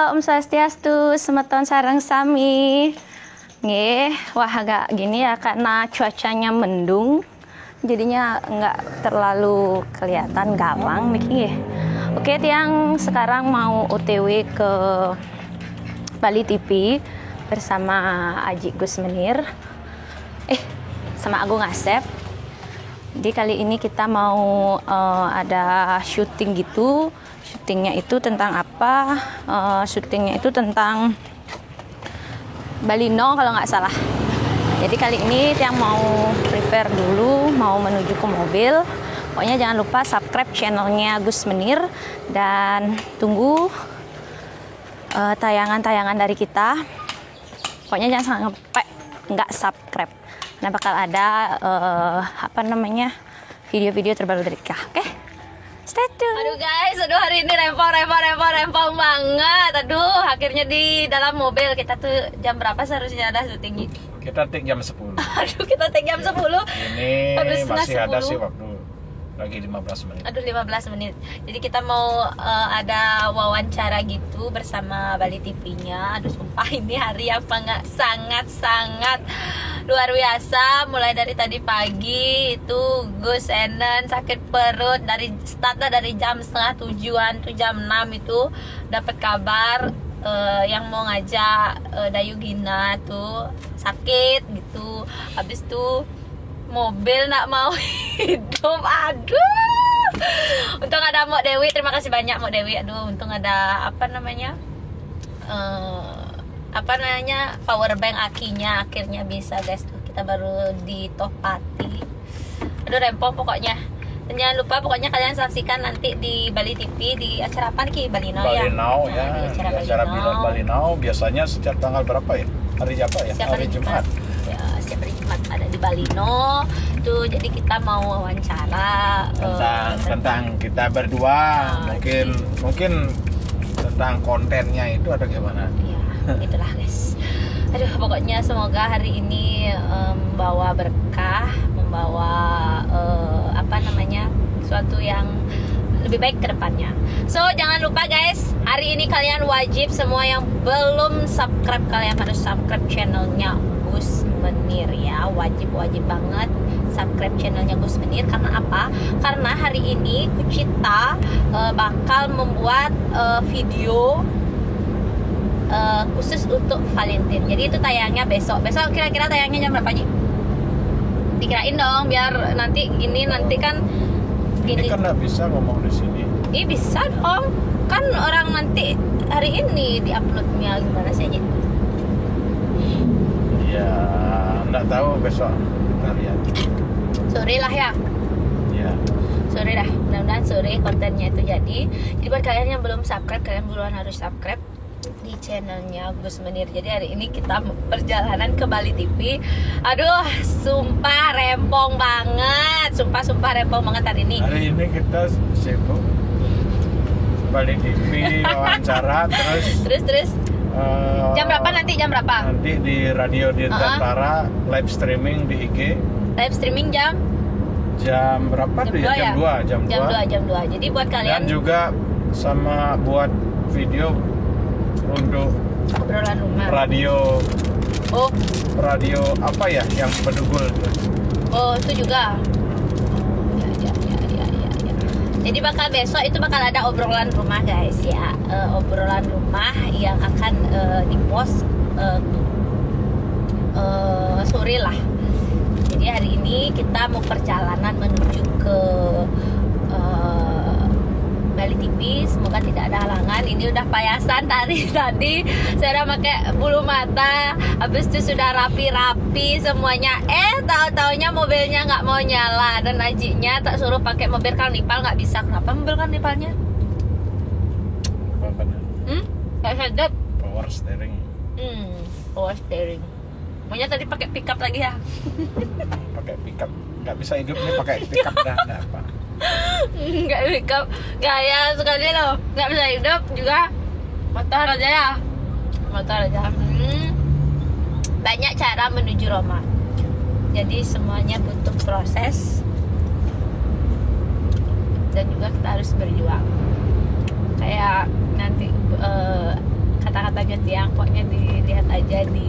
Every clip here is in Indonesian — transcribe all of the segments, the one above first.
Om Swastiastu, semeton sareng sami. Nggih, wah agak gini ya karena cuacanya mendung. Jadinya nggak terlalu kelihatan galang nih nggih. Oke, tiang sekarang mau OTW ke Bali TV bersama Aji Gus Menir. Sama Agung Asep. Jadi kali ini kita mau ada syuting gitu. Syutingnya itu tentang apa? Syutingnya itu tentang Balino kalau nggak salah. Jadi kali ini yang mau prepare dulu, mau menuju ke mobil. Pokoknya jangan lupa subscribe channelnya Gus Menir dan tunggu tayangan-tayangan dari kita. Pokoknya jangan sampai nggak subscribe. Nah bakal ada video-video terbaru dari kita. Oke? Stay tune. Aduh guys, hari ini rempong banget. Aduh, akhirnya di dalam mobil. Kita tuh jam berapa seharusnya ada syuting? Kita take jam 10. Aduh, kita take jam 10. Ini masih ada sih waktu. Lagi 15 menit. Aduh, 15 menit. Jadi kita mau ada wawancara gitu bersama Bali TV-nya. Aduh, sumpah ini hari apa nggak sangat-sangat luar biasa. Mulai dari tadi pagi itu Gus Enen sakit perut dari startnya dari jam setengah 7-an tuh jam 6 itu dapat kabar yang mau ngajak Dayu Gina tuh sakit gitu. Habis tuh mobil nak mau hidup, aduh. Untung ada Mok Dewi, terima kasih banyak Mok Dewi. Aduh, untung ada power bank akinya akhirnya bisa guys. Tuh kita baru di Topati. Aduh rempong pokoknya. Dan jangan lupa pokoknya kalian saksikan nanti di Bali TV di acara apa nih? Bali Now ya. Bali Now ya. Di acara Bali Now biasanya setiap tanggal berapa ya? Hari apa ya? Hari Jumat. Ya, setiap hari Jumat ada di Bali Now. Tuh jadi kita mau wawancara tentang kita berdua. Mungkin tentang kontennya itu ada gimana? Iya, itulah guys. Aduh, pokoknya semoga hari ini membawa berkah, membawa suatu yang lebih baik ke depannya. So, jangan lupa guys, hari ini kalian wajib semua yang belum subscribe, kalian harus subscribe channelnya Gus Menir ya. Wajib banget subscribe channelnya Gus Menir. Karena apa? Karena hari ini Kucita bakal membuat video khusus untuk Valentine. Jadi itu tayangnya besok. Besok kira-kira tayangnya jam berapa, Ji? Dikirain dong biar nanti kan ini kan nggak bisa ngomong di sini. Bisa dong. Kan orang nanti hari ini diuploadnya gimana sih, Ji? Ya, nggak tahu besok kita lihat. Sore lah ya. Ya. Sore dah. Mudah-mudahan sore kontennya itu jadi. Jadi buat kalian yang belum subscribe, kalian buruan harus subscribe di channelnya Gus Menir. Jadi hari ini kita perjalanan ke Bali TV. Aduh, sumpah rempong banget. Sumpah rempong banget hari ini. Hari ini kita sibuk Bali TV wawancara terus jam berapa nanti? Jam berapa? Nanti di Radio Dirgantara live streaming di IG. Live streaming jam berapa tuh ya? Jam 2. Jadi buat kalian dan juga sama buat video untuk obrolan rumah. Radio apa ya yang Bedugul tuh. Oh, itu juga. Ya. Jadi besok itu bakal ada obrolan rumah guys ya. Obrolan rumah yang akan dipost sore lah. Jadi hari ini kita mau perjalanan menuju ke Bali TV. Semoga tidak ada halangan. Ini udah payasan tadi saya udah pakai bulu mata. Habis itu sudah rapi semuanya. Tahu-taunya mobilnya nggak mau nyala dan Ajinya tak suruh pakai mobil karnival, nggak bisa. Kenapa mobil karnivalnya? Kayak headset. Power steering. Power steering. Maunya tadi pakai pickup lagi ya? Pakai pickup. Nggak bisa hidup nih pakai pickup dah. Apa? Nggak pickup. Gaya sekali loh. Nggak bisa hidup juga. Motor aja ya. Banyak cara menuju Roma. Jadi semuanya butuh proses dan juga kita harus berjuang. Kayak nanti Tiang, pokoknya dilihat aja di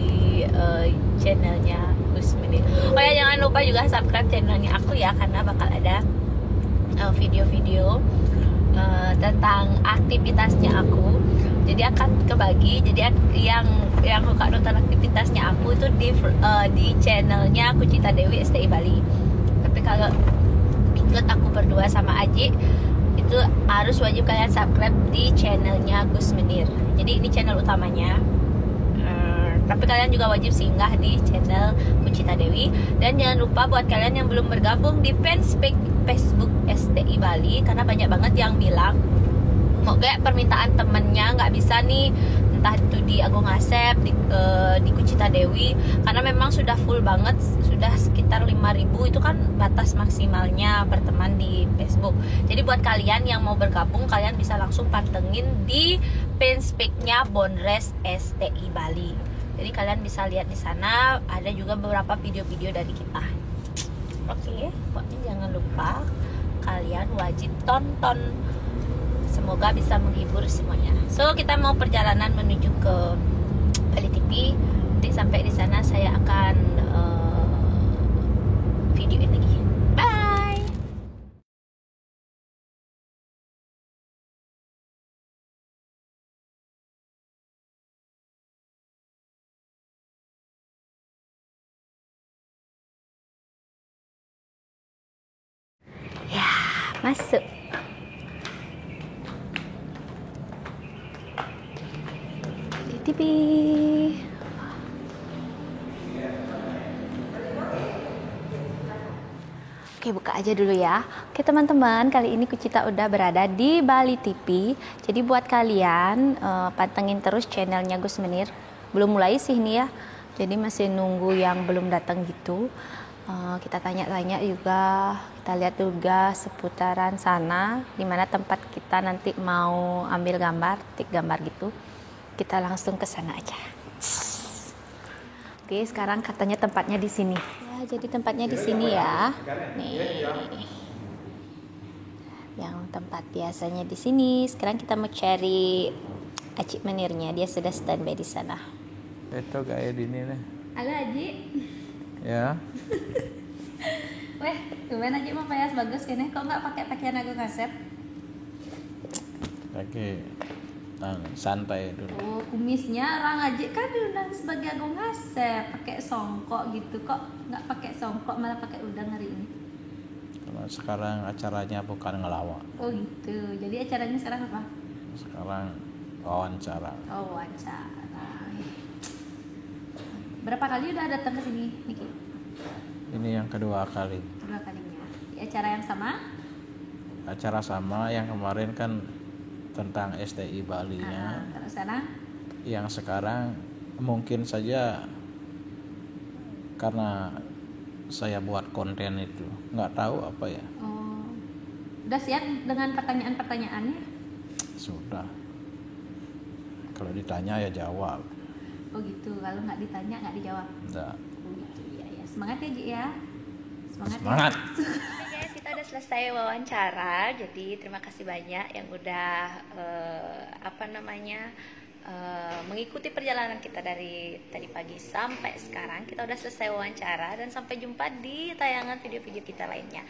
channelnya Gus Menir. Oh ya, jangan lupa juga subscribe channelnya aku ya, karena bakal ada video-video tentang aktivitasnya aku. Jadi akan kebagi, jadi yang suka nonton aktivitasnya aku itu di channelnya Kucita Dewi STI Bali. Tapi kalau ikut aku berdua sama Aji itu harus wajib kalian subscribe di channelnya Gus Menir. Jadi ini channel utamanya. Tapi kalian juga wajib singgah di channel Kucita Dewi. Dan jangan lupa buat kalian yang belum bergabung di fanpage Facebook STI Bali, karena banyak banget yang bilang mau kayak permintaan temennya nggak bisa nih, entah itu di Agung Asep, di Kucita Dewi, karena memang sudah full banget, sudah sekitar 5.000 itu kan batas maksimalnya berteman di Facebook. Jadi buat kalian yang mau bergabung, kalian bisa langsung pantengin di fanpage-nya Bondres STI Bali. Jadi kalian bisa lihat di sana, ada juga beberapa video-video dari kita. Oke, pokoknya jangan lupa kalian wajib tonton. Semoga bisa menghibur semuanya. So kita mau perjalanan menuju ke Bali TV. Nanti sampai di sana saya akan videoin lagi. Bye. Ya, masuk. TV. Oke, buka aja dulu ya. Oke teman-teman, kali ini Kucita udah berada di Bali TV. Jadi buat kalian pantengin terus channelnya Gus Menir. Belum mulai sih nih ya, jadi masih nunggu yang belum datang gitu. Kita tanya-tanya juga, kita lihat juga seputaran sana, dimana tempat kita nanti mau ambil gambar, tik gambar gitu. Kita langsung ke sana aja. Oke, sekarang katanya tempatnya di sini. Ya, jadi tempatnya di sini ya. Nih. Yang tempat biasanya di sini. Sekarang kita mau cari Aji Menirnya. Dia sudah standby di sana. Itu kayak di ini nih. Halo Aji. Ya. Weh, gimana Aji mau payas bagus kene? Kok nggak pakai pakaian Agung Asep? Pakai santai dulu. Oh, kumisnya orang Aji kan diundang sebagai Agung Asep, pakai songkok gitu. Kok nggak pakai songkok malah pakai udang hari ini? Karena sekarang acaranya bukan ngelawak. Oh gitu. Jadi acaranya sekarang apa? Sekarang wawancara. Oh, wawancara. Berapa kali udah datang ke sini, Niki? Ini yang kedua kali. Kedua kalinya. Di acara yang sama? Acara sama, yang kemarin kan tentang STI Bali-nya. Terus sana? Yang sekarang mungkin saja karena saya buat konten itu, nggak tahu apa ya. Oh, udah siap dengan pertanyaan-pertanyaannya? Sudah. Kalau ditanya ya jawab. Oh gitu. Kalau nggak ditanya nggak dijawab? Enggak. Oh gitu ya. Semangat ya Ji ya. Semangat. Oke guys, kita udah selesai wawancara. Jadi terima kasih banyak yang udah mengikuti perjalanan kita dari tadi pagi sampai sekarang. Kita udah selesai wawancara dan sampai jumpa di tayangan video-video kita lainnya.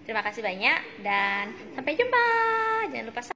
Terima kasih banyak dan sampai jumpa. Jangan lupa